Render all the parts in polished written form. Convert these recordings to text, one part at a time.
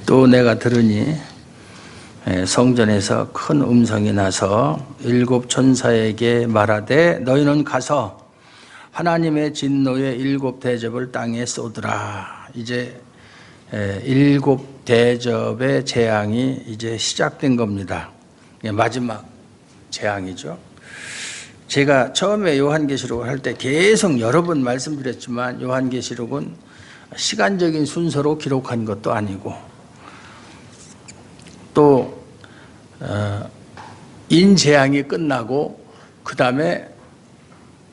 또 내가 들으니 성전에서 큰 음성이 나서 일곱 천사에게 말하되 너희는 가서 하나님의 진노의 일곱 대접을 땅에 쏟으라. 이제 일곱 대접의 재앙이 이제 시작된 겁니다. 마지막 재앙이죠. 제가 처음에 요한계시록을 할 때 계속 여러 번 말씀드렸지만 요한계시록은 시간적인 순서로 기록한 것도 아니고 또 인재앙이 끝나고 그 다음에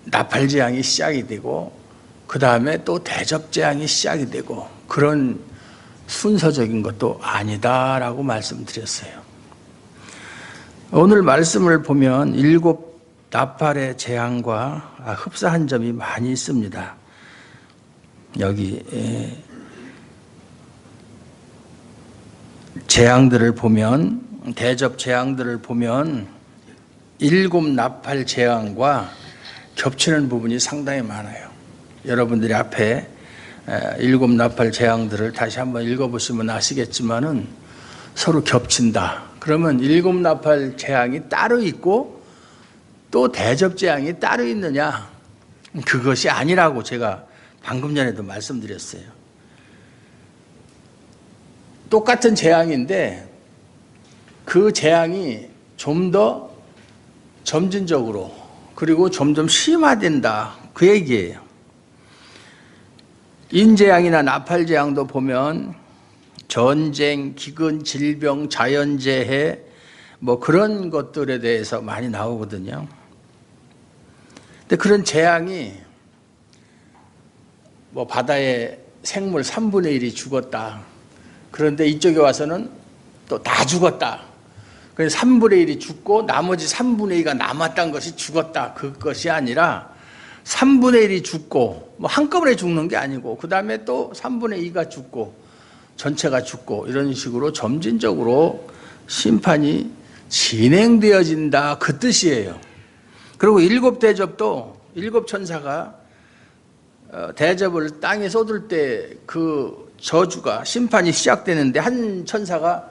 나팔재앙이 시작이 되고 그 다음에 또 대접재앙이 시작이 되고 그런 순서적인 것도 아니다라고 말씀드렸어요. 오늘 말씀을 보면 일곱 나팔의 재앙과 흡사한 점이 많이 있습니다. 여기 재앙들을 보면 대접 재앙들을 보면 일곱 나팔 재앙과 겹치는 부분이 상당히 많아요. 여러분들이 앞에 일곱 나팔 재앙들을 다시 한번 읽어보시면 아시겠지만은 서로 겹친다. 그러면 일곱 나팔 재앙이 따로 있고 또 대접 재앙이 따로 있느냐? 그것이 아니라고 제가 방금 전에도 말씀드렸어요. 똑같은 재앙인데 그 재앙이 좀 더 점진적으로 그리고 점점 심화된다. 그 얘기예요. 인재앙이나 나팔재앙도 보면 전쟁, 기근, 질병, 자연재해 뭐 그런 것들에 대해서 많이 나오거든요. 근데 그런 재앙이 뭐 바다에 생물 3분의 1이 죽었다. 그런데 이쪽에 와서는 또 다 죽었다. 그래서 3분의 1이 죽고 나머지 3분의 2가 남았다는 것이 죽었다. 그것이 아니라 3분의 1이 죽고 뭐 한꺼번에 죽는 게 아니고 그 다음에 또 3분의 2가 죽고 전체가 죽고 이런 식으로 점진적으로 심판이 진행되어진다. 그 뜻이에요. 그리고 일곱 대접도 일곱 천사가 대접을 땅에 쏟을 때 그 저주가 심판이 시작되는데 한 천사가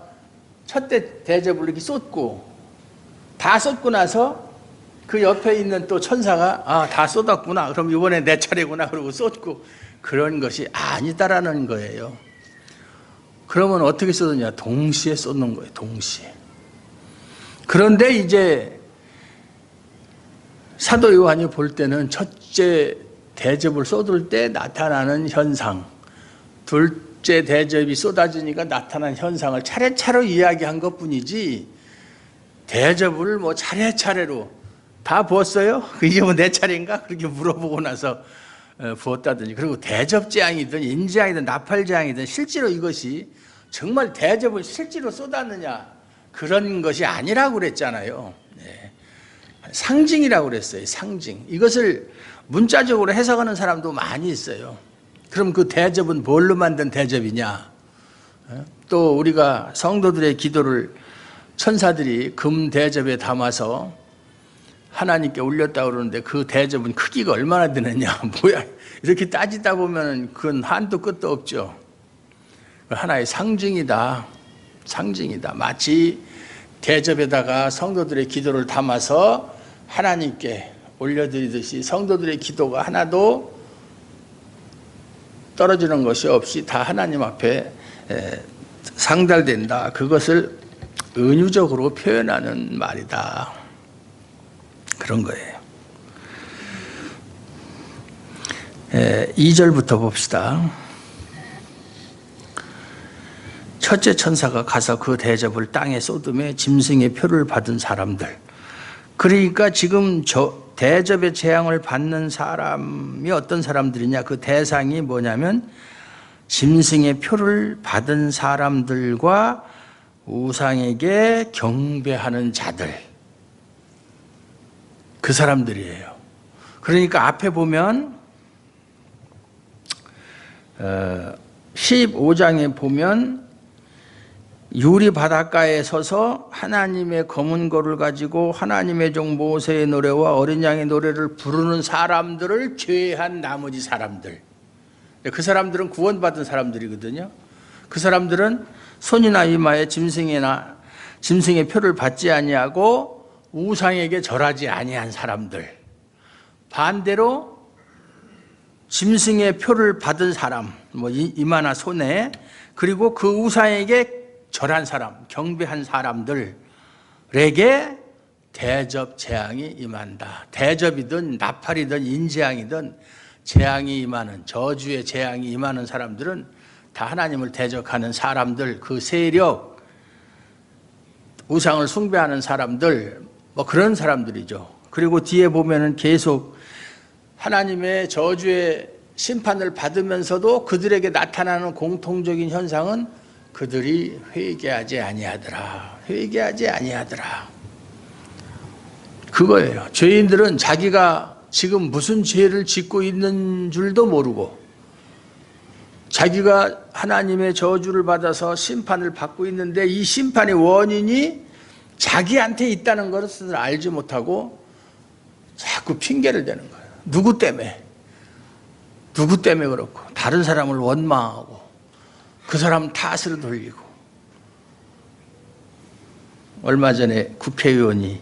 첫 대접을 이렇게 쏟고 다 쏟고 나서 그 옆에 있는 또 천사가 다 쏟았구나. 그럼 이번에 내 차례구나. 그러고 쏟고 그런 것이 아니다라는 거예요. 그러면 어떻게 쏟느냐? 동시에 쏟는 거예요. 동시에. 그런데 이제 사도 요한이 볼 때는 첫째 대접을 쏟을 때 나타나는 현상, 둘째 대접이 쏟아지니까 나타난 현상을 차례차례 이야기한 것뿐이지 대접을 뭐 차례차례로 다 부었어요? 이게 뭐 내 차례인가? 그렇게 물어보고 나서 부었다더니 그리고 대접재앙이든 인재앙이든 나팔재앙이든 실제로 이것이 정말 대접을 실제로 쏟았느냐 그런 것이 아니라고 그랬잖아요. 네. 상징이라고 그랬어요. 상징. 이것을 문자적으로 해석하는 사람도 많이 있어요. 그럼 그 대접은 뭘로 만든 대접이냐? 또 우리가 성도들의 기도를 천사들이 금 대접에 담아서 하나님께 올렸다고 그러는데 그 대접은 크기가 얼마나 되느냐? 뭐야? 이렇게 따지다 보면 그건 한도 끝도 없죠. 하나의 상징이다. 상징이다. 마치 대접에다가 성도들의 기도를 담아서 하나님께 올려드리듯이 성도들의 기도가 하나도 떨어지는 것이 없이 다 하나님 앞에 상달된다. 그것을 은유적으로 표현하는 말이다. 그런 거예요. 2절부터 봅시다. 첫째 천사가 가서 그 대접을 땅에 쏟음에 짐승의 표를 받은 사람들. 그러니까 지금 저 대접의 재앙을 받는 사람이 어떤 사람들이냐? 그 대상이 뭐냐면 짐승의 표를 받은 사람들과 우상에게 경배하는 자들. 그 사람들이에요. 그러니까 앞에 보면 15장에 보면 유리 바닷가에 서서 하나님의 검은 고를 가지고 하나님의 종 모세의 노래와 어린 양의 노래를 부르는 사람들을 제외한 나머지 사람들. 그 사람들은 구원받은 사람들이거든요. 그 사람들은 손이나 이마에 짐승의 표를 받지 아니하고 우상에게 절하지 아니한 사람들. 반대로 짐승의 표를 받은 사람, 뭐 이마나 손에, 그리고 그 우상에게 절한 사람, 경배한 사람들에게 대접 재앙이 임한다. 대접이든 나팔이든 인재앙이든 재앙이 임하는, 저주의 재앙이 임하는 사람들은 다 하나님을 대적하는 사람들, 그 세력, 우상을 숭배하는 사람들, 뭐 그런 사람들이죠. 그리고 뒤에 보면은 계속 하나님의 저주의 심판을 받으면서도 그들에게 나타나는 공통적인 현상은 그들이 회개하지 아니하더라. 회개하지 아니하더라. 그거예요. 죄인들은 자기가 지금 무슨 죄를 짓고 있는 줄도 모르고 자기가 하나님의 저주를 받아서 심판을 받고 있는데 이 심판의 원인이 자기한테 있다는 것을 알지 못하고 자꾸 핑계를 대는 거예요. 누구 때문에? 누구 때문에 그렇고, 다른 사람을 원망하고 그 사람 탓으로 돌리고. 얼마 전에 국회의원이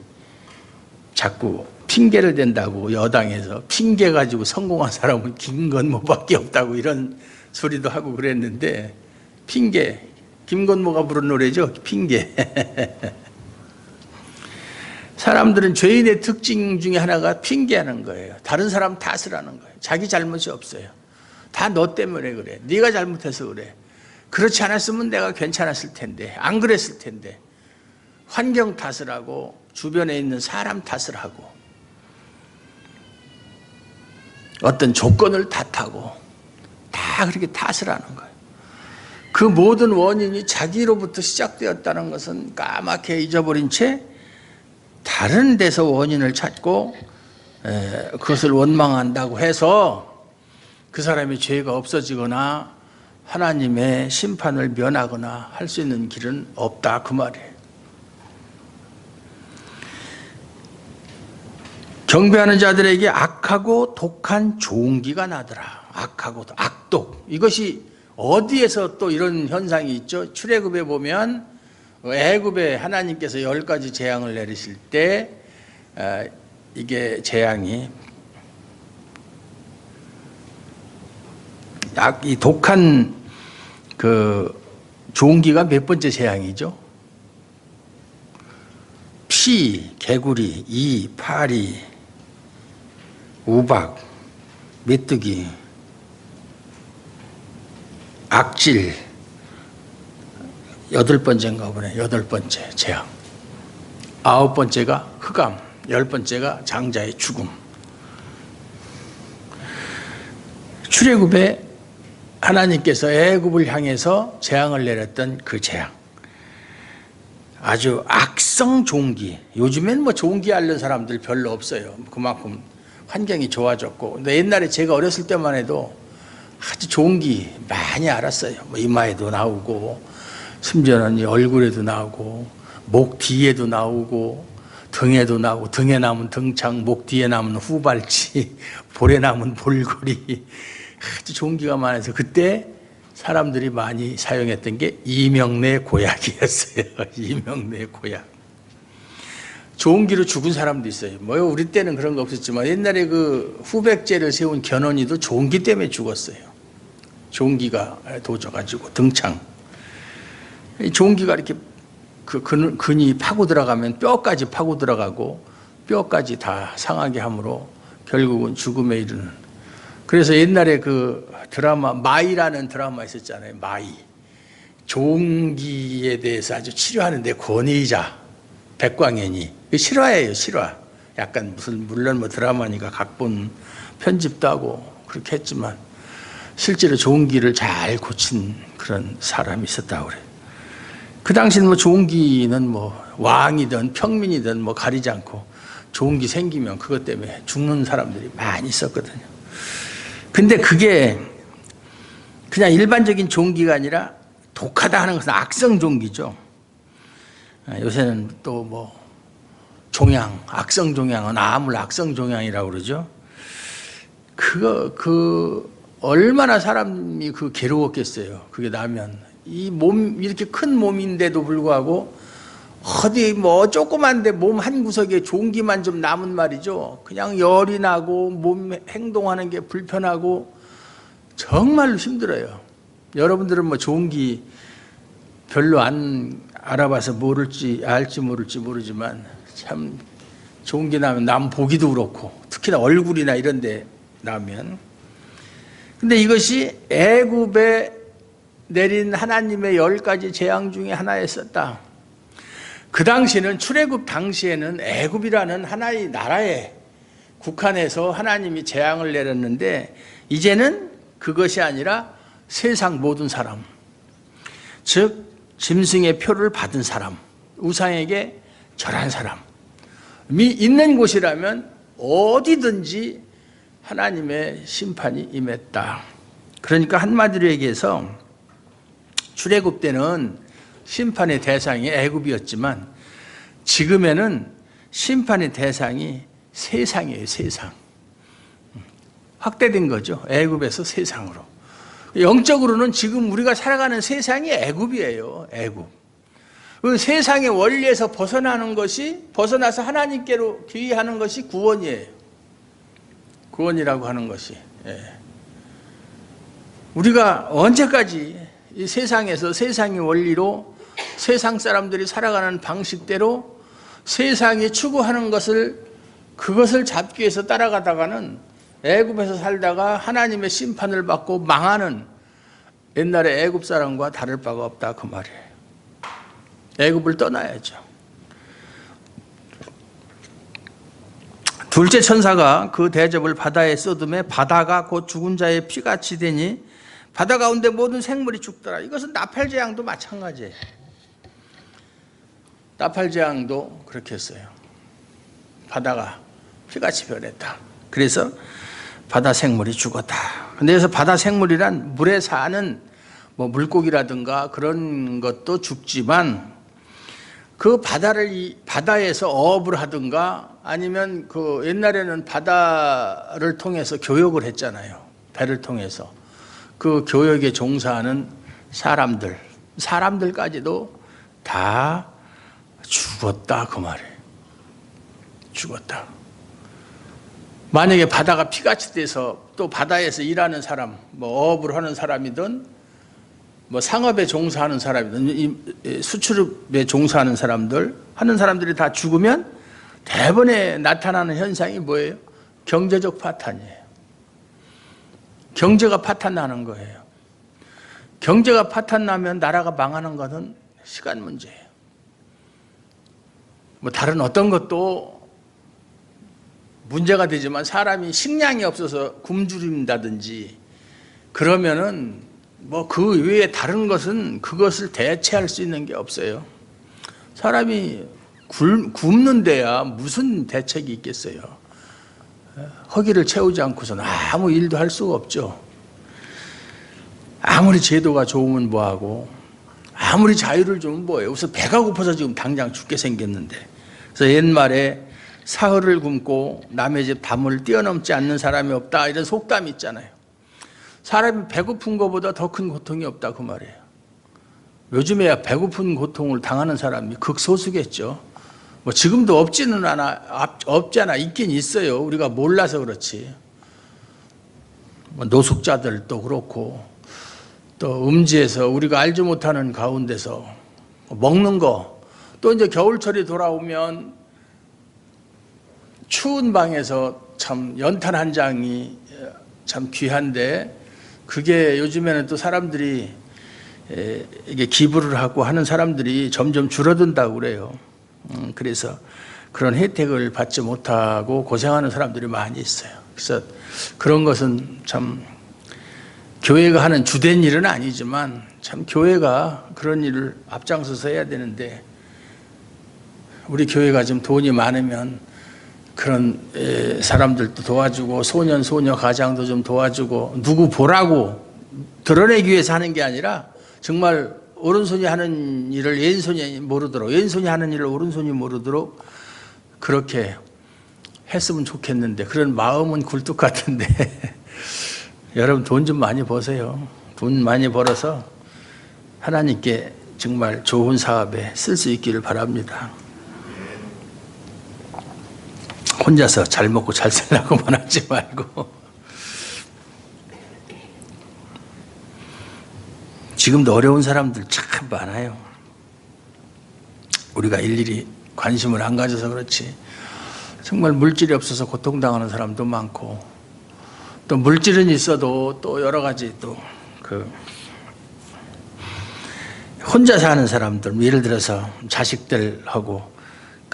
자꾸 핑계를 댄다고 여당에서 핑계 가지고 성공한 사람은 김건모밖에 없다고 이런 소리도 하고 그랬는데, 핑계, 김건모가 부른 노래죠. 핑계. 사람들은 죄인의 특징 중에 하나가 핑계하는 거예요. 다른 사람 탓을 하는 거예요. 자기 잘못이 없어요. 다 너 때문에 그래. 네가 잘못해서 그래. 그렇지 않았으면 내가 괜찮았을 텐데, 안 그랬을 텐데. 환경 탓을 하고 주변에 있는 사람 탓을 하고 어떤 조건을 탓하고 다 그렇게 탓을 하는 거예요. 그 모든 원인이 자기로부터 시작되었다는 것은 까맣게 잊어버린 채 다른 데서 원인을 찾고 그것을 원망한다고 해서 그 사람의 죄가 없어지거나 하나님의 심판을 면하거나 할 수 있는 길은 없다, 그 말이에요. 경배하는 자들에게 악하고 독한 종기가 나더라. 악하고 악독. 이것이 어디에서 또 이런 현상이 있죠? 출애굽에 보면 애굽에 하나님께서 10가지 재앙을 내리실 때 이게 재앙이 이 독한 그 종기가 몇 번째 재앙이죠? 피, 개구리, 이, 파리, 우박, 메뚜기, 악질, 8번째인가 보네. 8번째 재앙. 9번째가 흑암, 10번째가 장자의 죽음. 출애굽에 하나님께서 애굽을 향해서 재앙을 내렸던 그 재앙. 아주 악성 종기. 요즘엔 뭐 종기 앓는 사람들 별로 없어요. 그만큼 환경이 좋아졌고. 근데 옛날에 제가 어렸을 때만 해도 아주 종기 많이 앓았어요. 뭐 이마에도 나오고, 심지어는 얼굴에도 나오고, 목 뒤에도 나오고, 등에도 나오고, 등에 남은 등창, 목 뒤에 남은 후발치, 볼에 남은 볼거리. 아주 종기가 많아서 그때 사람들이 많이 사용했던 게 이명래 고약이었어요. 이명래 고약. 종기로 죽은 사람도 있어요. 뭐 우리 때는 그런 거 없었지만 옛날에 그 후백제를 세운 견훤이도 종기 때문에 죽었어요. 종기가 도져가지고 등창. 종기가 이렇게 그 근이 파고 들어가면 뼈까지 파고 들어가고 뼈까지 다 상하게 함으로 결국은 죽음에 이르는. 그래서 옛날에 그 드라마 마이라는 드라마 있었잖아요. 마이. 종기에 대해서 아주 치료하는데 권위자 백광현이 실화예요. 실화. 약간 무슨 물론 뭐 드라마니까 각본 편집도 하고 그렇게 했지만 실제로 종기를 잘 고친 그런 사람이 있었다고 그래요. 그 당시는 뭐 종기는 뭐 왕이든 평민이든 뭐 가리지 않고 종기 생기면 그것 때문에 죽는 사람들이 많이 있었거든요. 근데 그게 그냥 일반적인 종기가 아니라 독하다 하는 것은 악성 종기죠. 요새는 또 뭐 종양, 악성 종양은 암을 악성 종양이라고 그러죠. 얼마나 사람이 괴로웠겠어요. 그게 나면 이 몸, 이렇게 큰 몸인데도 불구하고 어디 뭐 조그만데 몸 한 구석에 종기만 좀 남은 말이죠. 그냥 열이 나고 몸 행동하는 게 불편하고 정말로 힘들어요. 여러분들은 뭐 종기 별로 안 알아봐서 알지 모를지 모르지만 참 종기 나면 남 보기도 그렇고 특히나 얼굴이나 이런 데 나면. 근데 이것이 애굽에 내린 하나님의 10가지 재앙 중에 하나였었다. 그 당시는 출애굽 당시에는 애굽이라는 하나의 나라에 국한해서 하나님이 재앙을 내렸는데 이제는 그것이 아니라 세상 모든 사람, 즉 짐승의 표를 받은 사람, 우상에게 절한 사람이 있는 곳이라면 어디든지 하나님의 심판이 임했다. 그러니까 한마디로 얘기해서 출애굽 때는 심판의 대상이 애굽이었지만 지금에는 심판의 대상이 세상이에요. 세상. 확대된 거죠. 애굽에서 세상으로. 영적으로는 지금 우리가 살아가는 세상이 애굽이에요. 애굽. 그 세상의 원리에서 벗어나서 하나님께로 귀의하는 것이 구원이에요. 구원이라고 하는 것이. 우리가 언제까지 이 세상에서 세상의 원리로 세상 사람들이 살아가는 방식대로 세상이 추구하는 그것을 잡기 위해서 따라가다가는 애굽에서 살다가 하나님의 심판을 받고 망하는 옛날의 애굽 사람과 다를 바가 없다 그 말이에요. 애굽을 떠나야죠. 둘째 천사가 그 대접을 바다에 쏟음에 바다가 곧 죽은 자의 피같이 되니 바다 가운데 모든 생물이 죽더라. 이것은 나팔재앙도 마찬가지예요. 나팔재앙도 그렇게 했어요. 바다가 피같이 변했다. 그래서 바다 생물이 죽었다. 근데 여기서 바다 생물이란 물에 사는 뭐 물고기라든가 그런 것도 죽지만 그 바다에서 어업을 하든가 아니면 그 옛날에는 바다를 통해서 교역을 했잖아요. 배를 통해서. 그 교역에 종사하는 사람들까지도 다 죽었다 그 말이에요. 죽었다. 만약에 바다가 피같이 돼서 또 바다에서 일하는 사람, 뭐 어업을 하는 사람이든 뭐 상업에 종사하는 사람이든 수출업에 종사하는 사람들이 다 죽으면 대번에 나타나는 현상이 뭐예요? 경제적 파탄이에요. 경제가 파탄나는 거예요. 경제가 파탄나면 나라가 망하는 것은 시간 문제예요. 뭐 다른 어떤 것도 문제가 되지만 사람이 식량이 없어서 굶주린다든지 그러면은 뭐 그 외에 다른 것은 그것을 대체할 수 있는 게 없어요. 사람이 굶는 데야 무슨 대책이 있겠어요. 허기를 채우지 않고서는 아무 일도 할 수가 없죠. 아무리 제도가 좋으면 뭐하고 아무리 자유를 주면 뭐예요. 우선 배가 고파서 지금 당장 죽게 생겼는데. 그래서 옛말에 사흘을 굶고 남의 집 담을 뛰어넘지 않는 사람이 없다 이런 속담이 있잖아요. 사람이 배고픈 것보다 더 큰 고통이 없다 그 말이에요. 요즘에야 배고픈 고통을 당하는 사람이 극소수겠죠. 뭐 지금도 없잖아. 있긴 있어요. 우리가 몰라서 그렇지. 뭐 노숙자들도 그렇고 또 음지에서 우리가 알지 못하는 가운데서 먹는 거, 또 이제 겨울철이 돌아오면 추운 방에서 참 연탄 한 장이 참 귀한데 그게 요즘에는 또 사람들이 이게 기부를 하고 하는 사람들이 점점 줄어든다고 그래요. 그래서 그런 혜택을 받지 못하고 고생하는 사람들이 많이 있어요. 그래서 그런 것은 참 교회가 하는 주된 일은 아니지만 참 교회가 그런 일을 앞장서서 해야 되는데 우리 교회가 좀 돈이 많으면 그런 사람들도 도와주고 소녀 가장도 좀 도와주고 누구 보라고 드러내기 위해서 하는 게 아니라 정말 오른손이 하는 일을 왼손이 모르도록 왼손이 하는 일을 오른손이 모르도록 그렇게 했으면 좋겠는데 그런 마음은 굴뚝 같은데 여러분 돈 좀 많이 버세요. 돈 많이 벌어서 하나님께 정말 좋은 사업에 쓸 수 있기를 바랍니다. 혼자서 잘 먹고 잘 살라고만 하지 말고 지금도 어려운 사람들 참 많아요. 우리가 일일이 관심을 안 가져서 그렇지 정말 물질이 없어서 고통당하는 사람도 많고 또 물질은 있어도 또 여러 가지 또 혼자 사는 사람들 예를 들어서 자식들하고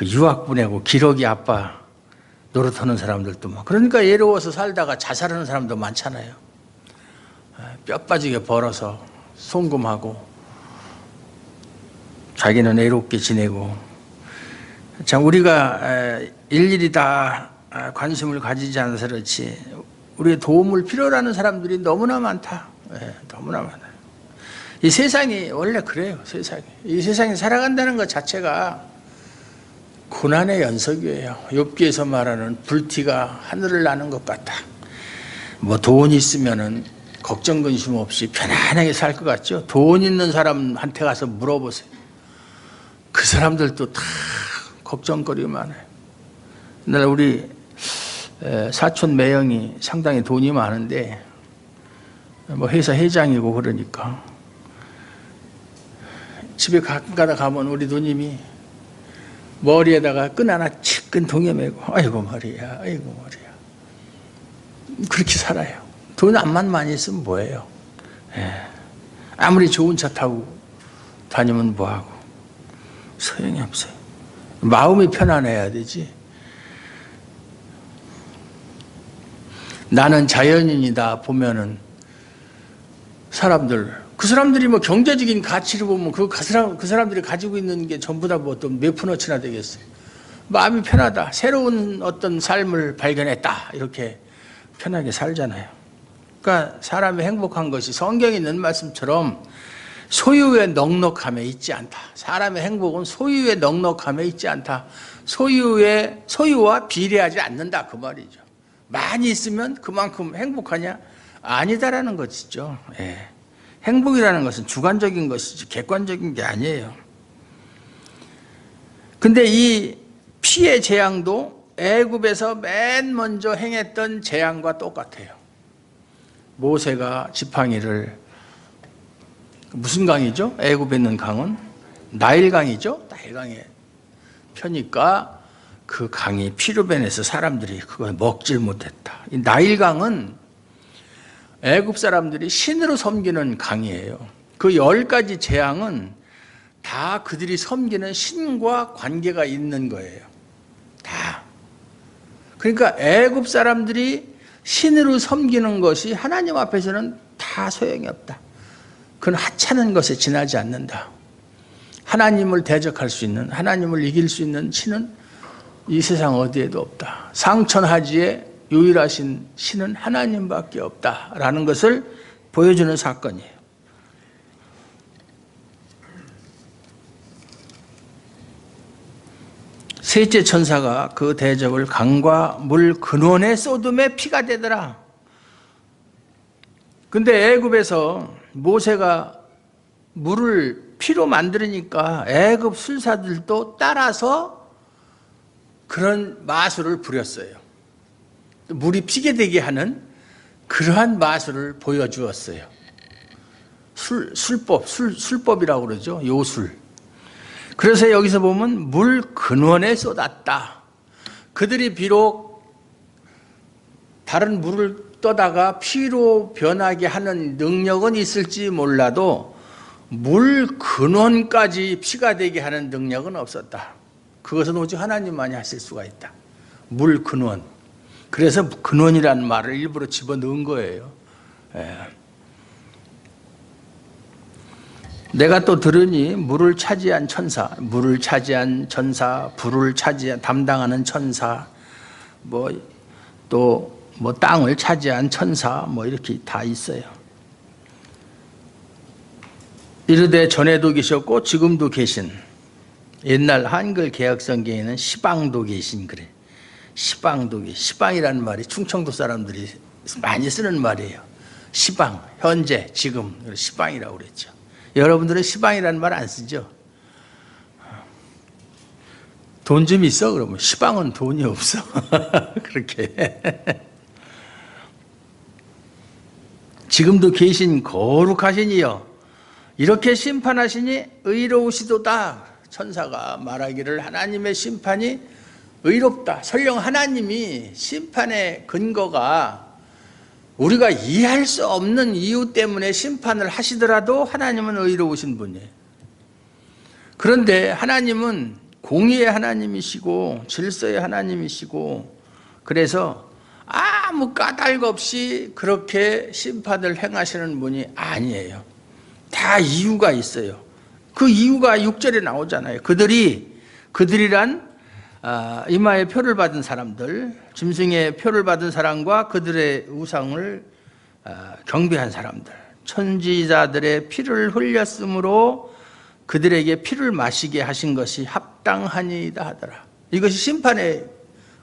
유학 보내고 기러기 아빠 노릇하는 사람들도 많고 그러니까 외로워서 살다가 자살하는 사람도 많잖아요. 뼈 빠지게 벌어서 송금하고 자기는 외롭게 지내고 참 우리가 일일이 다 관심을 가지지 않아서 그렇지 우리의 도움을 필요로 하는 사람들이 너무나 많다. 너무나 많아요. 이 세상이 원래 그래요. 이 세상에 살아간다는 것 자체가 고난의 연속이에요. 욥기에서 말하는 불티가 하늘을 나는 것 같다. 뭐 돈 있으면은 걱정 근심 없이 편안하게 살 것 같죠. 돈 있는 사람한테 가서 물어보세요. 그 사람들도 다 걱정거리가 많아요. 옛날에 우리 사촌 매형이 상당히 돈이 많은데 뭐 회사 회장이고 그러니까 집에 가끔가다 가면 우리 누님이 머리에다가 끈 하나 치끈 동여 매고 아이고 머리야 아이고 머리야 그렇게 살아요. 돈 암만 많이 있으면 뭐예요. 아무리 좋은 차 타고 다니면 뭐하고 소용이 없어요. 마음이 편안해야 되지. 나는 자연인이다 보면은 그 사람들이 뭐 경제적인 가치를 보면 그 사람들이 가지고 있는 게 전부 다 뭐 어떤 몇 푼어치나 되겠어요. 마음이 편하다. 새로운 어떤 삶을 발견했다. 이렇게 편하게 살잖아요. 그러니까 사람이 행복한 것이 성경에 있는 말씀처럼 소유의 넉넉함에 있지 않다. 사람의 행복은 소유의 넉넉함에 있지 않다. 소유와 비례하지 않는다. 그 말이죠. 많이 있으면 그만큼 행복하냐? 아니다라는 것이죠. 행복이라는 것은 주관적인 것이지 객관적인 게 아니에요. 근데 이 피의 재앙도 애굽에서 맨 먼저 행했던 재앙과 똑같아요. 모세가 지팡이를 무슨 강이죠? 애굽에 있는 강은 나일강이죠. 나일강에 펴니까 그 강이 피로 변해서 사람들이 그걸 먹질 못했다. 이 나일강은 애굽 사람들이 신으로 섬기는 강이에요. 그 10가지 재앙은 다 그들이 섬기는 신과 관계가 있는 거예요. 다. 그러니까 애굽 사람들이 신으로 섬기는 것이 하나님 앞에서는 다 소용이 없다. 그건 하찮은 것에 지나지 않는다. 하나님을 대적할 수 있는, 하나님을 이길 수 있는 신은 이 세상 어디에도 없다. 상천하지에 유일하신 신은 하나님밖에 없다라는 것을 보여주는 사건이에요. 셋째 천사가 그 대접을 강과 물 근원에 쏟음에 피가 되더라. 근데 애굽에서 모세가 물을 피로 만들으니까 애굽 술사들도 따라서 그런 마술을 부렸어요. 물이 피게 되게 하는 그러한 마술을 보여주었어요. 술법이라고 그러죠. 요술. 그래서 여기서 보면 물 근원에 쏟았다. 그들이 비록 다른 물을 떠다가 피로 변하게 하는 능력은 있을지 몰라도 물 근원까지 피가 되게 하는 능력은 없었다. 그것은 오직 하나님만이 하실 수가 있다. 물 근원. 그래서 근원이라는 말을 일부러 집어넣은 거예요. 내가 또 들으니 물을 차지한 천사, 불을 담당하는 천사, 땅을 차지한 천사, 이렇게 다 있어요. 이르되 전에도 계셨고 지금도 계신, 옛날 한글 개혁 성경에는 시방도 계신 그래. 시방이라는 말이 충청도 사람들이 많이 쓰는 말이에요. 시방, 현재, 지금, 시방이라고 그랬죠. 여러분들은 시방이라는 말 안 쓰죠? 돈 좀 있어? 그러면 시방은 돈이 없어. 그렇게. 지금도 계신 거룩하신 이여, 이렇게 심판하시니 의로우시도다. 천사가 말하기를 하나님의 심판이 의롭다. 설령 하나님이 심판의 근거가 우리가 이해할 수 없는 이유 때문에 심판을 하시더라도 하나님은 의로우신 분이에요. 그런데 하나님은 공의의 하나님이시고 질서의 하나님이시고, 그래서 아무 까닭 없이 그렇게 심판을 행하시는 분이 아니에요. 다 이유가 있어요. 그 이유가 6절에 나오잖아요. 그들이란 이마에 표를 받은 사람들, 짐승의 표를 받은 사람과 그들의 우상을 경배한 사람들, 천지자들의 피를 흘렸으므로 그들에게 피를 마시게 하신 것이 합당하니이다 하더라. 이것이 심판의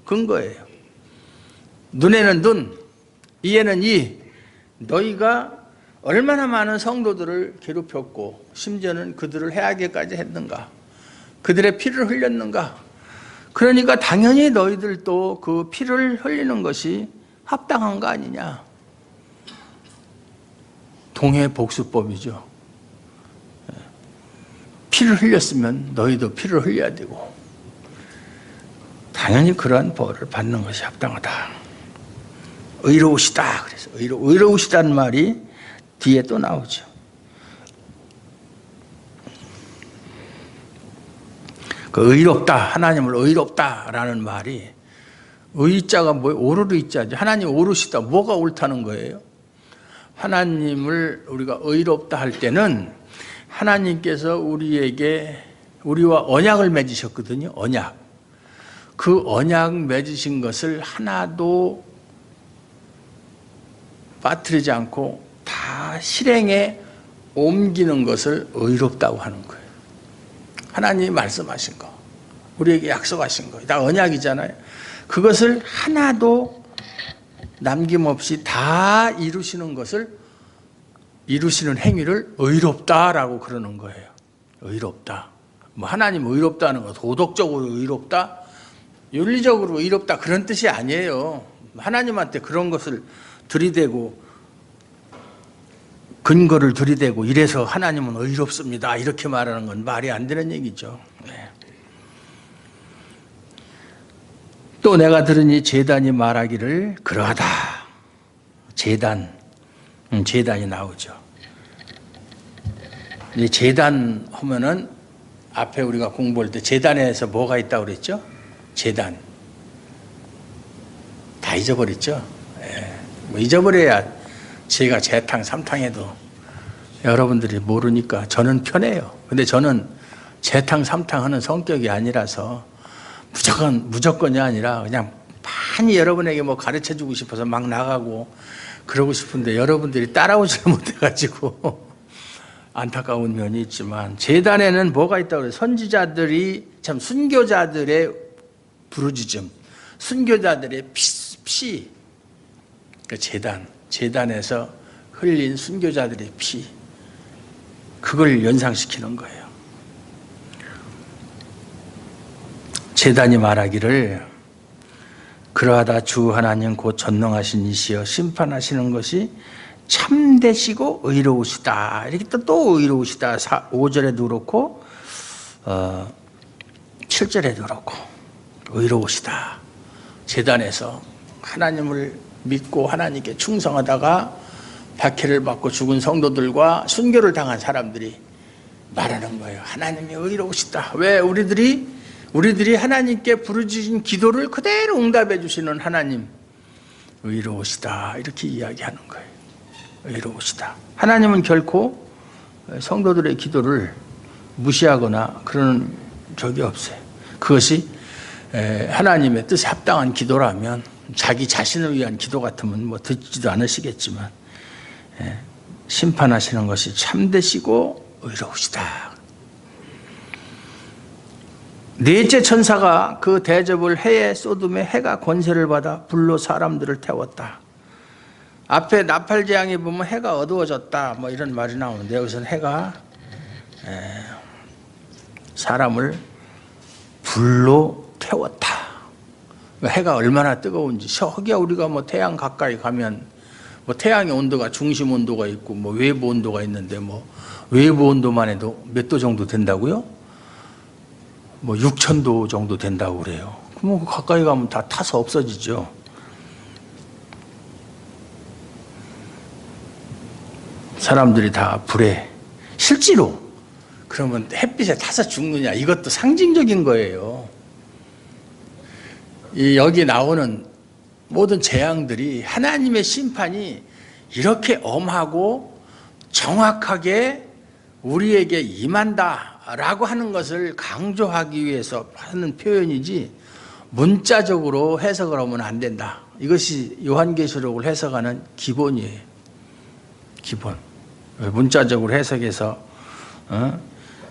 근거예요. 눈에는 눈, 이에는 이. 너희가 얼마나 많은 성도들을 괴롭혔고 심지어는 그들을 해하게까지 했는가, 그들의 피를 흘렸는가. 그러니까 당연히 너희들도 그 피를 흘리는 것이 합당한 거 아니냐. 동해복수법이죠. 피를 흘렸으면 너희도 피를 흘려야 되고, 당연히 그러한 벌을 받는 것이 합당하다. 의로우시다. 그래서 의로우시다는 말이 뒤에 또 나오죠. 그 의롭다, 하나님을 의롭다라는 말이, 의자가 뭐예요? 오르르 의자죠. 하나님 오르시다. 뭐가 옳다는 거예요? 하나님을 우리가 의롭다 할 때는 하나님께서 우리와 언약을 맺으셨거든요. 언약. 그 언약 맺으신 것을 하나도 빠뜨리지 않고 다 실행에 옮기는 것을 의롭다고 하는 거예요. 하나님이 말씀하신 거, 우리에게 약속하신 거, 다 언약이잖아요. 그것을 하나도 남김없이 다 이루시는 것을, 이루시는 행위를 의롭다라고 그러는 거예요. 의롭다. 뭐 하나님 의롭다는 거, 도덕적으로 의롭다, 윤리적으로 의롭다, 그런 뜻이 아니에요. 하나님한테 그런 것을 들이대고, 근거를 들이대고 이래서 하나님은 의롭습니다, 이렇게 말하는 건 말이 안 되는 얘기죠. 네. 또 내가 들으니 제단이 말하기를 그러하다. 제단이 나오죠. 이 제단 하면은 앞에 우리가 공부할 때 제단에서 뭐가 있다고 그랬죠? 제단. 다 잊어버렸죠? 예. 뭐 잊어버려야 제가 재탕 삼탕해도 여러분들이 모르니까 저는 편해요. 근데 저는 재탕 삼탕하는 성격이 아니라서 무조건이 아니라 그냥 많이 여러분에게 뭐 가르쳐주고 싶어서 막 나가고 그러고 싶은데 여러분들이 따라오지를 못해가지고 안타까운 면이 있지만, 제단에는 뭐가 있다고 그래요? 선지자들이, 참 순교자들의 부르짖음, 순교자들의 피, 그 제단에서 흘린 순교자들의 피, 그걸 연상시키는 거예요. 제단이 말하기를 그러하다 주 하나님 곧 전능하신 이시여 심판하시는 것이 참되시고 의로우시다. 이렇게 또 의로우시다. 5절에도 그렇고 7절에도 그렇고 의로우시다. 제단에서 하나님을 믿고 하나님께 충성하다가 박해를 받고 죽은 성도들과 순교를 당한 사람들이 말하는 거예요. 하나님이 의로우시다. 왜? 우리들이 하나님께 부르짖은 기도를 그대로 응답해 주시는 하나님, 의로우시다, 이렇게 이야기하는 거예요. 의로우시다. 하나님은 결코 성도들의 기도를 무시하거나 그런 적이 없어요. 그것이 하나님의 뜻에 합당한 기도라면, 자기 자신을 위한 기도 같으면 뭐 듣지도 않으시겠지만, 심판하시는 것이 참되시고 의로우시다. 넷째 천사가 그 대접을 해에 쏟음에 해가 권세를 받아 불로 사람들을 태웠다. 앞에 나팔 재앙에 보면 해가 어두워졌다 뭐 이런 말이 나오는데, 여기서는 해가 사람을 불로 태웠다. 해가 얼마나 뜨거운지. 저기야 우리가 뭐 태양 가까이 가면 뭐 태양의 온도가 중심 온도가 있고 뭐 외부 온도가 있는데 뭐 외부 온도만 해도 몇 도 정도 된다고요? 뭐 6,000도 정도 된다고 그래요. 그럼 가까이 가면 다 타서 없어지죠. 사람들이 다 불에 실제로 그러면 햇빛에 타서 죽느냐, 이것도 상징적인 거예요. 여기 나오는 모든 재앙들이 하나님의 심판이 이렇게 엄하고 정확하게 우리에게 임한다라고 하는 것을 강조하기 위해서 하는 표현이지 문자적으로 해석을 하면 안 된다. 이것이 요한계시록을 해석하는 기본이에요. 기본. 문자적으로 해석해서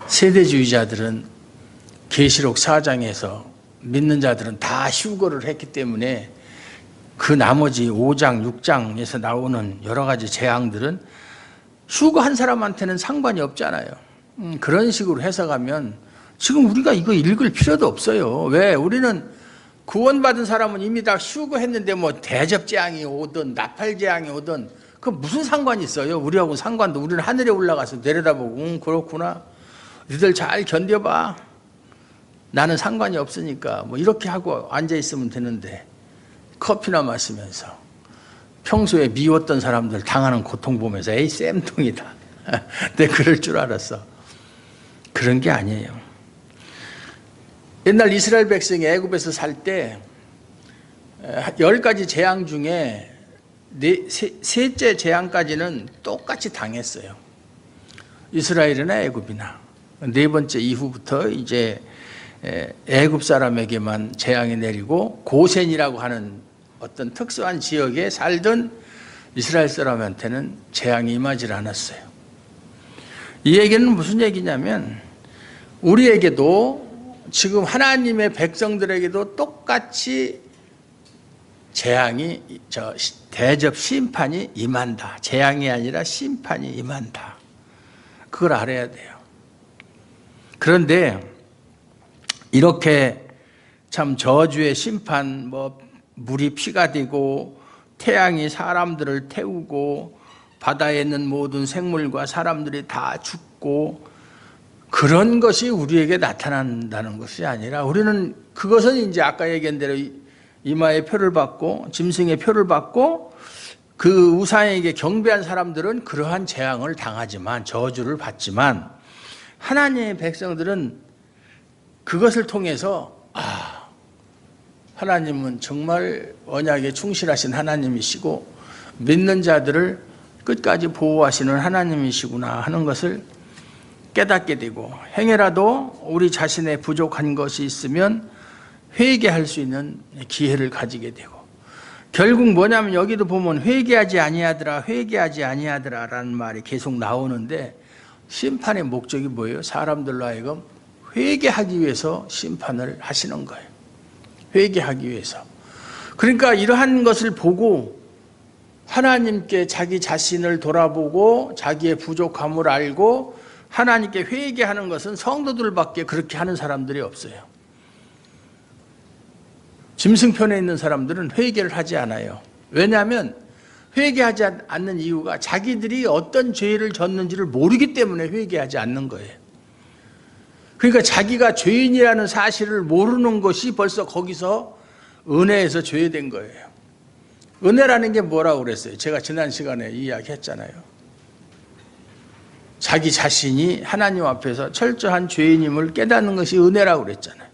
세대주의자들은 계시록 4장에서 믿는 자들은 다 휴거를 했기 때문에 그 나머지 5장, 6장에서 나오는 여러 가지 재앙들은 휴거한 사람한테는 상관이 없잖아요. 그런 식으로 해석하면 지금 우리가 이거 읽을 필요도 없어요. 왜? 우리는 구원받은 사람은 이미 다 휴거했는데 뭐 대접재앙이 오든 나팔재앙이 오든 그 무슨 상관이 있어요? 우리하고 상관도. 우리는 하늘에 올라가서 내려다보고 그렇구나. 너희들 잘 견뎌봐. 나는 상관이 없으니까 뭐 이렇게 하고 앉아있으면 되는데 커피나 마시면서 평소에 미웠던 사람들 당하는 고통 보면서 에이 쌤통이다. 내가 그럴 줄 알았어. 그런 게 아니에요. 옛날 이스라엘 백성이 애굽에서 살 때 10가지 재앙 중에 셋째 재앙까지는 똑같이 당했어요. 이스라엘이나 애굽이나. 네 번째 이후부터 이제 애굽 사람에게만 재앙이 내리고 고센이라고 하는 어떤 특수한 지역에 살던 이스라엘 사람한테는 재앙이 임하지 않았어요. 이 얘기는 무슨 얘기냐면 우리에게도 지금 하나님의 백성들에게도 똑같이 재앙이 대접 심판이 임한다. 재앙이 아니라 심판이 임한다. 그걸 알아야 돼요. 그런데 이렇게 참 저주의 심판, 뭐 물이 피가 되고 태양이 사람들을 태우고 바다에 있는 모든 생물과 사람들이 다 죽고 그런 것이 우리에게 나타난다는 것이 아니라 우리는 그것은 이제 아까 얘기한 대로 이마의 표를 받고 짐승의 표를 받고 그 우상에게 경배한 사람들은 그러한 재앙을 당하지만 저주를 받지만 하나님의 백성들은 그것을 통해서 하나님은 정말 언약에 충실하신 하나님이시고 믿는 자들을 끝까지 보호하시는 하나님이시구나 하는 것을 깨닫게 되고 행여라도 우리 자신의 부족한 것이 있으면 회개할 수 있는 기회를 가지게 되고 결국 뭐냐면 여기도 보면 회개하지 아니하더라 라는 말이 계속 나오는데 심판의 목적이 뭐예요? 사람들로 하여금 회개하기 위해서 심판을 하시는 거예요. 회개하기 위해서. 그러니까 이러한 것을 보고 하나님께 자기 자신을 돌아보고 자기의 부족함을 알고 하나님께 회개하는 것은 성도들밖에 그렇게 하는 사람들이 없어요. 짐승편에 있는 사람들은 회개를 하지 않아요. 왜냐하면 회개하지 않는 이유가 자기들이 어떤 죄를 졌는지를 모르기 때문에 회개하지 않는 거예요. 그러니까 자기가 죄인이라는 사실을 모르는 것이 벌써 거기서 은혜에서 죄된 거예요. 은혜라는 게 뭐라고 그랬어요? 제가 지난 시간에 이야기했잖아요. 자기 자신이 하나님 앞에서 철저한 죄인임을 깨닫는 것이 은혜라고 그랬잖아요.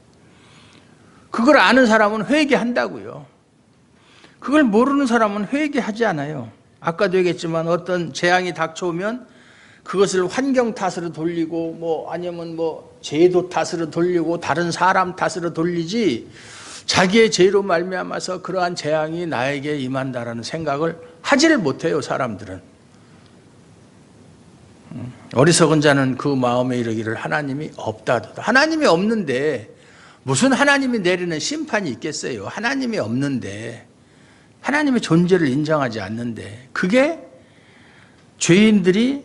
그걸 아는 사람은 회개한다고요. 그걸 모르는 사람은 회개하지 않아요. 아까도 얘기했지만 어떤 재앙이 닥쳐오면 그것을 환경 탓으로 돌리고 뭐 아니면 뭐 제도 탓으로 돌리고 다른 사람 탓으로 돌리지 자기의 죄로 말미암아서 그러한 재앙이 나에게 임한다라는 생각을 하지를 못해요. 사람들은. 어리석은 자는 그 마음에 이르기를 하나님이 없다도다. 하나님이 없는데 무슨 하나님이 내리는 심판이 있겠어요? 하나님이 없는데 하나님의 존재를 인정하지 않는데 그게 죄인들이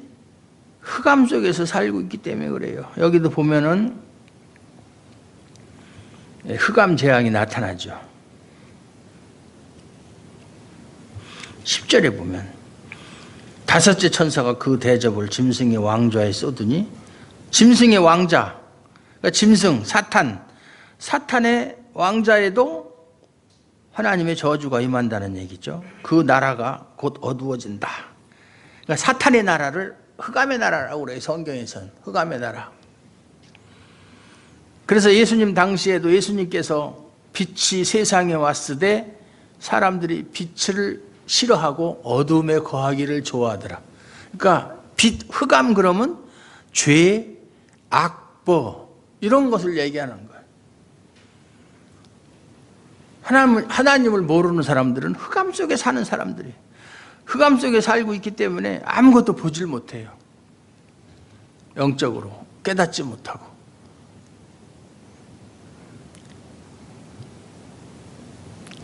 흑암 속에서 살고 있기 때문에 그래요. 여기도 보면은 흑암 재앙이 나타나죠. 10절에 보면 다섯째 천사가 그 대접을 짐승의 왕좌에 쏟으니, 짐승의 왕자, 그러니까 짐승, 사탄의 왕자에도 하나님의 저주가 임한다는 얘기죠. 그 나라가 곧 어두워진다. 그러니까 사탄의 나라를 흑암의 나라라고 그래요. 성경에서는 흑암의 나라. 그래서 예수님 당시에도 예수님께서 빛이 세상에 왔을 때 사람들이 빛을 싫어하고 어둠에 거하기를 좋아하더라. 그러니까 흑암 그러면 죄, 악보 이런 것을 얘기하는 거예요. 하나님을 모르는 사람들은 흑암 속에 사는 사람들이 흑암 속에 살고 있기 때문에 아무것도 보질 못해요. 영적으로 깨닫지 못하고.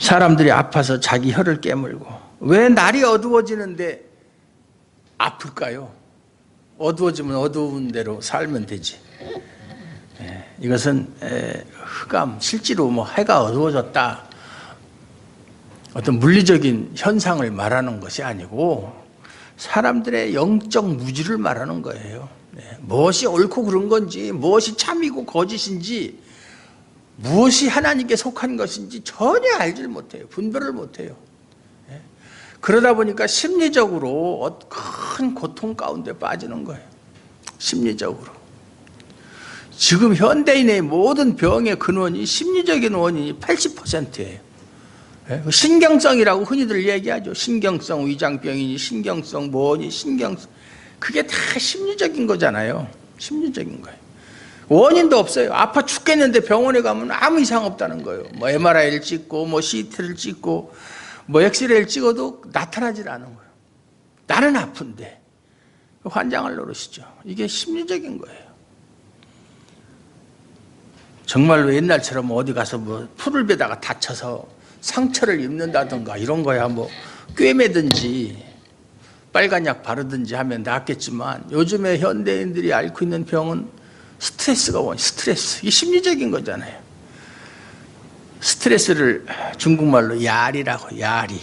사람들이 아파서 자기 혀를 깨물고. 왜 날이 어두워지는데 아플까요? 어두워지면 어두운 대로 살면 되지. 이것은 흑암, 실제로 뭐 해가 어두워졌다, 어떤 물리적인 현상을 말하는 것이 아니고 사람들의 영적 무지를 말하는 거예요. 무엇이 옳고 그른 건지, 무엇이 참이고 거짓인지, 무엇이 하나님께 속한 것인지 전혀 알지 못해요. 분별을 못해요. 그러다 보니까 심리적으로 큰 고통 가운데 빠지는 거예요. 심리적으로. 지금 현대인의 모든 병의 근원이 심리적인 원인이 80%예요. 신경성이라고 흔히들 얘기하죠. 신경성 위장병이니 신경성 뭐니 신경성. 그게 다 심리적인 거잖아요. 심리적인 거예요. 원인도 없어요. 아파 죽겠는데 병원에 가면 아무 이상 없다는 거예요. 뭐 MRI를 찍고 뭐 CT를 찍고 뭐 엑스레이를 찍어도 나타나질 않은 거예요. 나는 아픈데 환장을 노리시죠. 이게 심리적인 거예요. 정말로 옛날처럼 어디 가서 뭐 풀을 베다가 다쳐서 상처를 입는다든가 이런 거야 뭐 꿰매든지 빨간 약 바르든지 하면 낫겠지만, 요즘에 현대인들이 앓고 있는 병은 스트레스가 원인, 스트레스. 이게 심리적인 거잖아요. 스트레스를 중국말로 야리라고, 야리.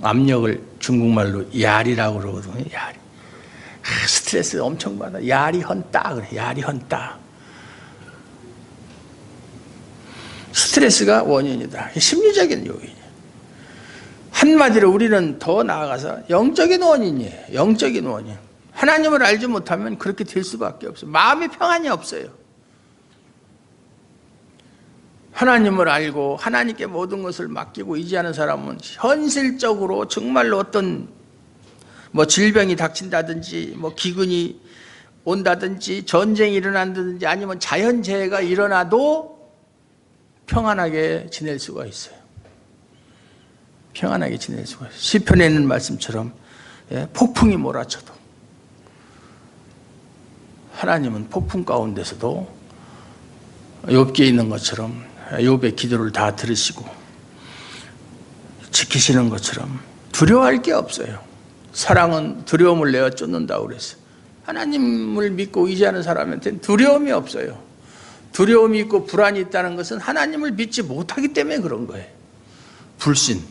압력을 중국말로 야리라고 그러거든요. 야리. 스트레스 엄청 받아. 야리헌따 그래. 야리헌따. 스트레스가 원인이다. 심리적인 요인이에요. 한마디로 우리는 더 나아가서 영적인 원인이에요. 영적인 원인. 하나님을 알지 못하면 그렇게 될 수밖에 없어요. 마음의 평안이 없어요. 하나님을 알고 하나님께 모든 것을 맡기고 의지하는 사람은 현실적으로 정말로 어떤 뭐 질병이 닥친다든지 뭐 기근이 온다든지 전쟁이 일어난다든지 아니면 자연재해가 일어나도 평안하게 지낼 수가 있어요. 평안하게 지낼 수가 있어요. 시편에 있는 말씀처럼 폭풍이 몰아쳐도 하나님은 폭풍 가운데서도 욥기에 있는 것처럼 욥의 기도를 다 들으시고 지키시는 것처럼 두려워할 게 없어요. 사랑은 두려움을 내어 쫓는다고 그랬어요. 하나님을 믿고 의지하는 사람한테는 두려움이 없어요. 두려움이 있고 불안이 있다는 것은 하나님을 믿지 못하기 때문에 그런 거예요. 불신.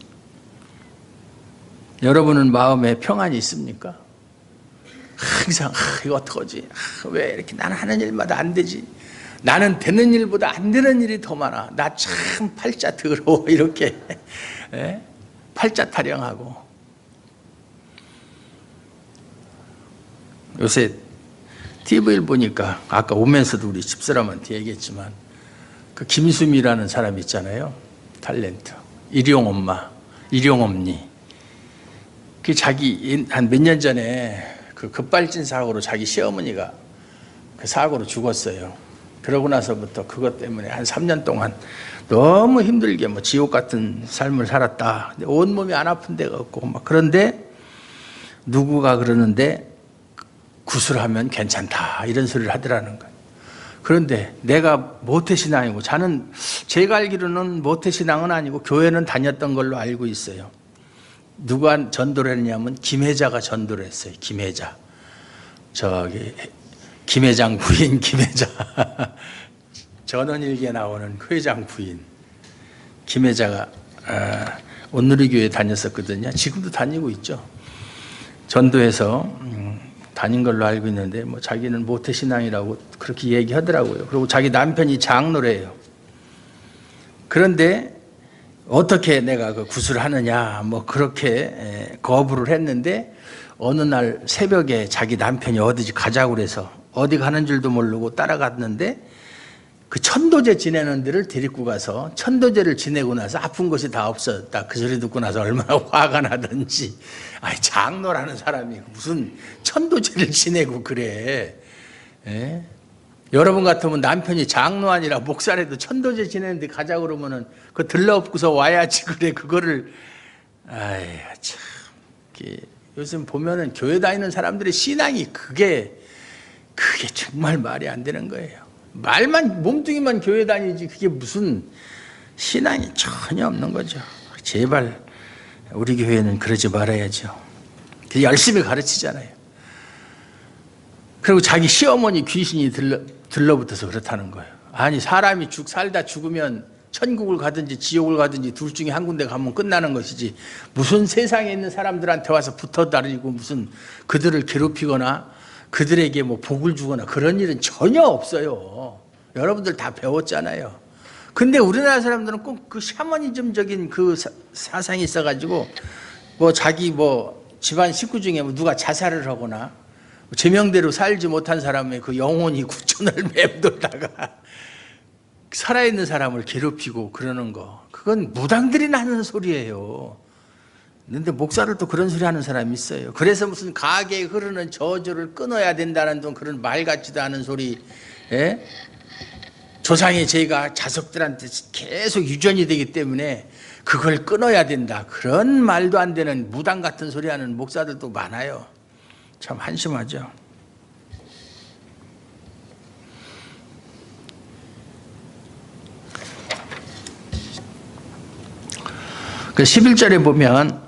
여러분은 마음에 평안이 있습니까? 항상 이거 어떡하지? 왜 이렇게 나는 하는 일마다 안 되지? 나는 되는 일보다 안 되는 일이 더 많아. 나 참 팔자 더러워. 이렇게 팔자 타령하고. 요새 TV를 보니까 아까 오면서도 우리 집사람한테 얘기했지만 그 김수미라는 사람 있잖아요. 탤런트. 일용엄니. 그 자기 한 몇 년 전에 그 급발진 사고로 자기 시어머니가 그 사고로 죽었어요. 그러고 나서부터 그것 때문에 한 3년 동안 너무 힘들게 뭐 지옥 같은 삶을 살았다. 온몸이 안 아픈 데가 없고 막. 그런데 누구가 그러는데 구술하면 괜찮다 이런 소리를 하더라는 거예요. 그런데 내가 모태신앙이고, 제가 알기로는 모태신앙은 아니고 교회는 다녔던 걸로 알고 있어요. 누가 전도를 했냐면 김혜자가 전도를 했어요. 김혜자. 저기 김회장 부인 김혜자. 전원일기에 나오는 회장 부인 김혜자가 온누리교회 다녔었거든요. 지금도 다니고 있죠. 전도해서 다닌 걸로 알고 있는데 뭐 자기는 모태신앙이라고 그렇게 얘기하더라고요. 그리고 자기 남편이 장로래요. 그런데 어떻게 내가 그 구술을 하느냐 뭐 그렇게 거부를 했는데 어느 날 새벽에 자기 남편이 어디 가자고 그래서 어디 가는 줄도 모르고 따라갔는데 그 천도제 지내는 데를 데리고 가서 천도제를 지내고 나서 아픈 것이 다 없어졌다. 그 소리 듣고 나서 얼마나 화가 나든지. 아니 장로라는 사람이 무슨 천도제를 지내고 그래. 예? 여러분 같으면 남편이 장로 아니라 목사라도 천도제 지내는데 가자 그러면은 그 들러엎고서 와야지 그래. 그거를 아이 참. 요즘 보면은 교회 다니는 사람들의 신앙이 그게 정말 말이 안 되는 거예요. 말만 몸뚱이만 교회 다니지 그게 무슨 신앙이 전혀 없는 거죠. 제발 우리 교회는 그러지 말아야죠. 열심히 가르치잖아요. 그리고 자기 시어머니 귀신이 들러붙어서 그렇다는 거예요. 아니 사람이 살다 죽으면 천국을 가든지 지옥을 가든지 둘 중에 한 군데 가면 끝나는 것이지 무슨 세상에 있는 사람들한테 와서 붙어 다니고 무슨 그들을 괴롭히거나 그들에게 뭐 복을 주거나 그런 일은 전혀 없어요. 여러분들 다 배웠잖아요. 근데 우리나라 사람들은 꼭 그 샤머니즘적인 그 사상이 있어가지고 뭐 자기 뭐 집안 식구 중에 뭐 누가 자살을 하거나 제명대로 살지 못한 사람의 그 영혼이 구천을 맴돌다가 살아있는 사람을 괴롭히고 그러는 거 그건 무당들이 하는 소리예요. 근데 목사를 또 그런 소리 하는 사람이 있어요. 그래서 무슨 가게에 흐르는 저주를 끊어야 된다는 그런 말 같지도 않은 소리. 예? 조상의 죄가 자석들한테 계속 유전이 되기 때문에 그걸 끊어야 된다. 그런 말도 안 되는 무당 같은 소리 하는 목사들도 많아요. 참 한심하죠. 그 11절에 보면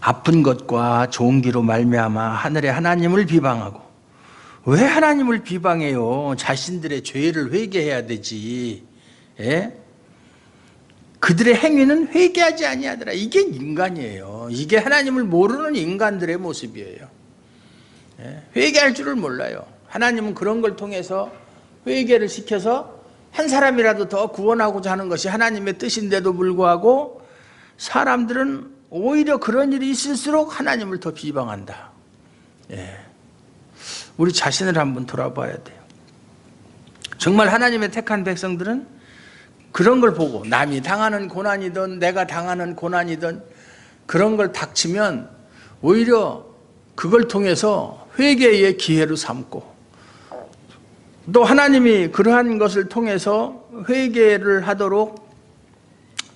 아픈 것과 좋은 기로 말미암아 하늘의 하나님을 비방하고 왜 하나님을 비방해요? 자신들의 죄를 회개해야 되지. 예? 그들의 행위는 회개하지 아니하더라. 이게 인간이에요. 이게 하나님을 모르는 인간들의 모습이에요. 예? 회개할 줄을 몰라요. 하나님은 그런 걸 통해서 회개를 시켜서 한 사람이라도 더 구원하고자 하는 것이 하나님의 뜻인데도 불구하고 사람들은 오히려 그런 일이 있을수록 하나님을 더 비방한다. 예. 우리 자신을 한번 돌아봐야 돼요. 정말 하나님의 택한 백성들은 그런 걸 보고 남이 당하는 고난이든 내가 당하는 고난이든 그런 걸 닥치면 오히려 그걸 통해서 회개의 기회로 삼고 또 하나님이 그러한 것을 통해서 회개를 하도록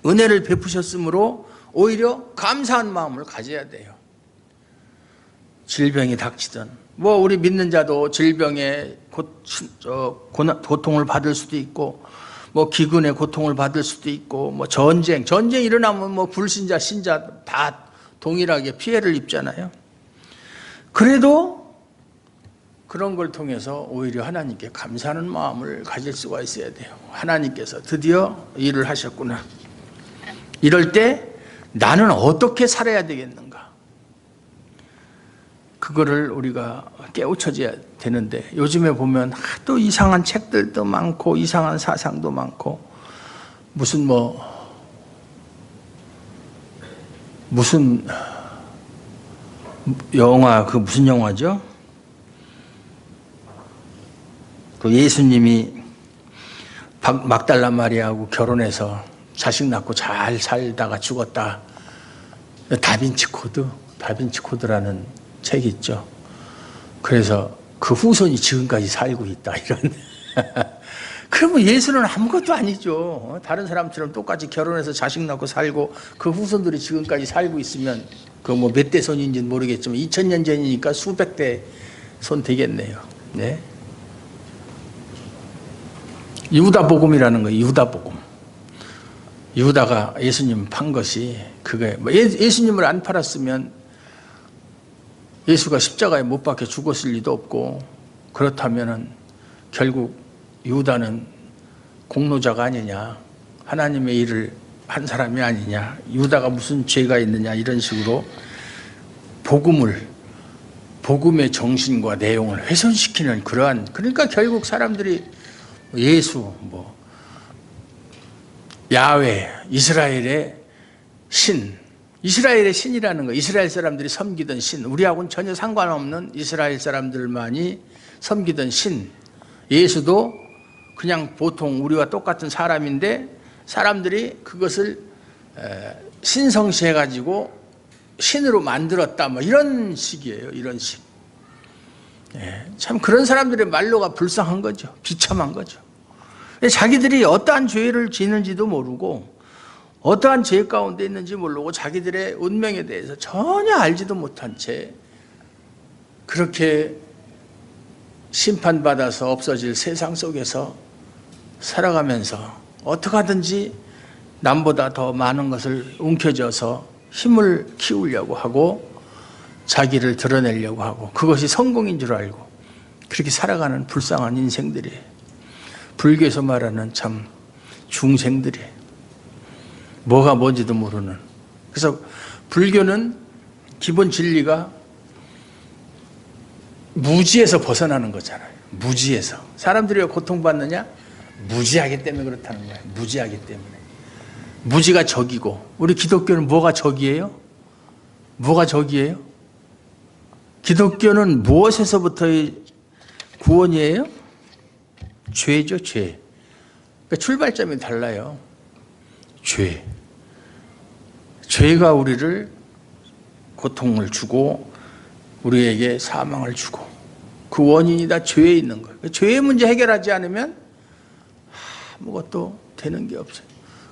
은혜를 베푸셨으므로 오히려 감사한 마음을 가져야 돼요. 질병이 닥치든 뭐 우리 믿는 자도 질병에 고통을 받을 수도 있고 뭐 기근의 고통을 받을 수도 있고 뭐 전쟁 일어나면 뭐 불신자 신자 다 동일하게 피해를 입잖아요. 그래도 그런 걸 통해서 오히려 하나님께 감사하는 마음을 가질 수가 있어야 돼요. 하나님께서 드디어 일을 하셨구나. 이럴 때 나는 어떻게 살아야 되겠는가? 그거를 우리가 깨우쳐져야 되는데 요즘에 보면 하도 이상한 책들도 많고 이상한 사상도 많고 무슨 영화 무슨 영화죠? 그 예수님이 막달라 마리아하고 결혼해서 자식 낳고 잘 살다가 죽었다. 다빈치 코드라는 책이 있죠. 그래서 그 후손이 지금까지 살고 있다 이런. 그러면 예수는 아무것도 아니죠. 다른 사람처럼 똑같이 결혼해서 자식 낳고 살고 그 후손들이 지금까지 살고 있으면 그 뭐 몇 대 손인지는 모르겠지만 2000년 전이니까 수백 대 손 되겠네요. 네. 유다복음이라는 거예요. 유다복음. 유다가 예수님 판 것이 그거예요. 예수님을 안 팔았으면 예수가 십자가에 못 박혀 죽었을 리도 없고, 그렇다면은 결국 유다는 공로자가 아니냐, 하나님의 일을 한 사람이 아니냐, 유다가 무슨 죄가 있느냐, 이런 식으로 복음의 정신과 내용을 훼손시키는 그러한, 그러니까 결국 사람들이 예수, 야훼, 이스라엘의 신이라는 거, 이스라엘 사람들이 섬기던 신, 우리하고는 전혀 상관없는 이스라엘 사람들만이 섬기던 신, 예수도 그냥 보통 우리와 똑같은 사람인데 사람들이 그것을 신성시해가지고 신으로 만들었다, 이런 식이에요. 이런 식. 참 그런 사람들의 말로가 불쌍한 거죠. 비참한 거죠. 자기들이 어떠한 죄를 지는지도 모르고 어떠한 죄 가운데 있는지 모르고 자기들의 운명에 대해서 전혀 알지도 못한 채 그렇게 심판받아서 없어질 세상 속에서 살아가면서 어떻게 하든지 남보다 더 많은 것을 움켜쥐어서 힘을 키우려고 하고 자기를 드러내려고 하고 그것이 성공인 줄 알고 그렇게 살아가는 불쌍한 인생들이에요. 불교에서 말하는 참 중생들이에요. 뭐가 뭔지도 모르는. 그래서 불교는 기본 진리가 무지에서 벗어나는 거잖아요. 무지에서. 사람들이 왜 고통받느냐? 무지하기 때문에 그렇다는 거예요. 무지하기 때문에. 무지가 적이고, 우리 기독교는 뭐가 적이에요? 뭐가 적이에요? 기독교는 무엇에서부터의 구원이에요? 죄죠, 죄. 그러니까 출발점이 달라요. 죄. 죄가 우리를 고통을 주고 우리에게 사망을 주고 그 원인이 다 죄에 있는 거예요. 죄의 문제 해결하지 않으면 아무것도 되는 게 없어요.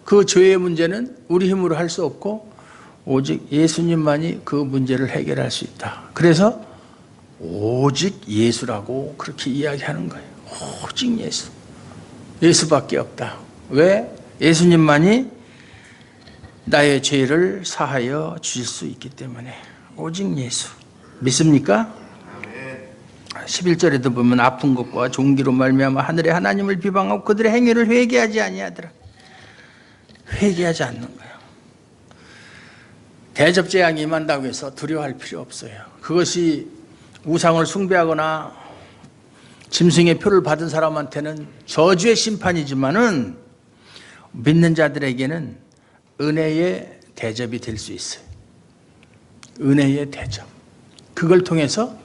그 죄의 문제는 우리 힘으로 할 수 없고 오직 예수님만이 그 문제를 해결할 수 있다. 그래서 오직 예수라고 그렇게 이야기하는 거예요. 오직 예수. 예수밖에 없다. 왜? 예수님만이 나의 죄를 사하여 주실 수 있기 때문에. 오직 예수. 믿습니까? 11절에도 보면 아픈 것과 종기로 말미암아 하늘의 하나님을 비방하고 그들의 행위를 회개하지 아니하더라. 회개하지 않는 거예요. 대접재앙이 임한다고 해서 두려워할 필요 없어요. 그것이 우상을 숭배하거나 짐승의 표를 받은 사람한테는 저주의 심판이지만은 믿는 자들에게는 은혜의 대접이 될 수 있어요. 은혜의 대접. 그걸 통해서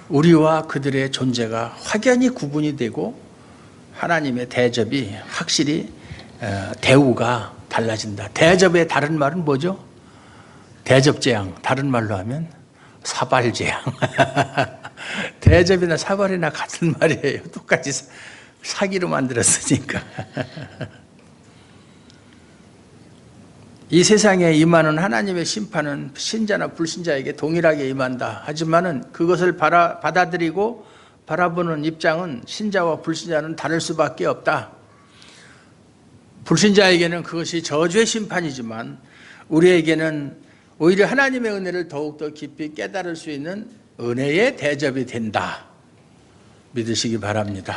우리와 그들의 존재가 확연히 구분이 되고 하나님의 대접이 확실히 대우가 달라진다. 대접의 다른 말은 뭐죠? 대접재앙. 다른 말로 하면 사발재앙. 대접이나 사발이나 같은 말이에요. 똑같이 사기로 만들었으니까. 이 세상에 임하는 하나님의 심판은 신자나 불신자에게 동일하게 임한다. 하지만은 그것을 받아들이고 바라보는 입장은 신자와 불신자는 다를 수밖에 없다. 불신자에게는 그것이 저주의 심판이지만 우리에게는 오히려 하나님의 은혜를 더욱더 깊이 깨달을 수 있는 은혜의 대접이 된다. 믿으시기 바랍니다.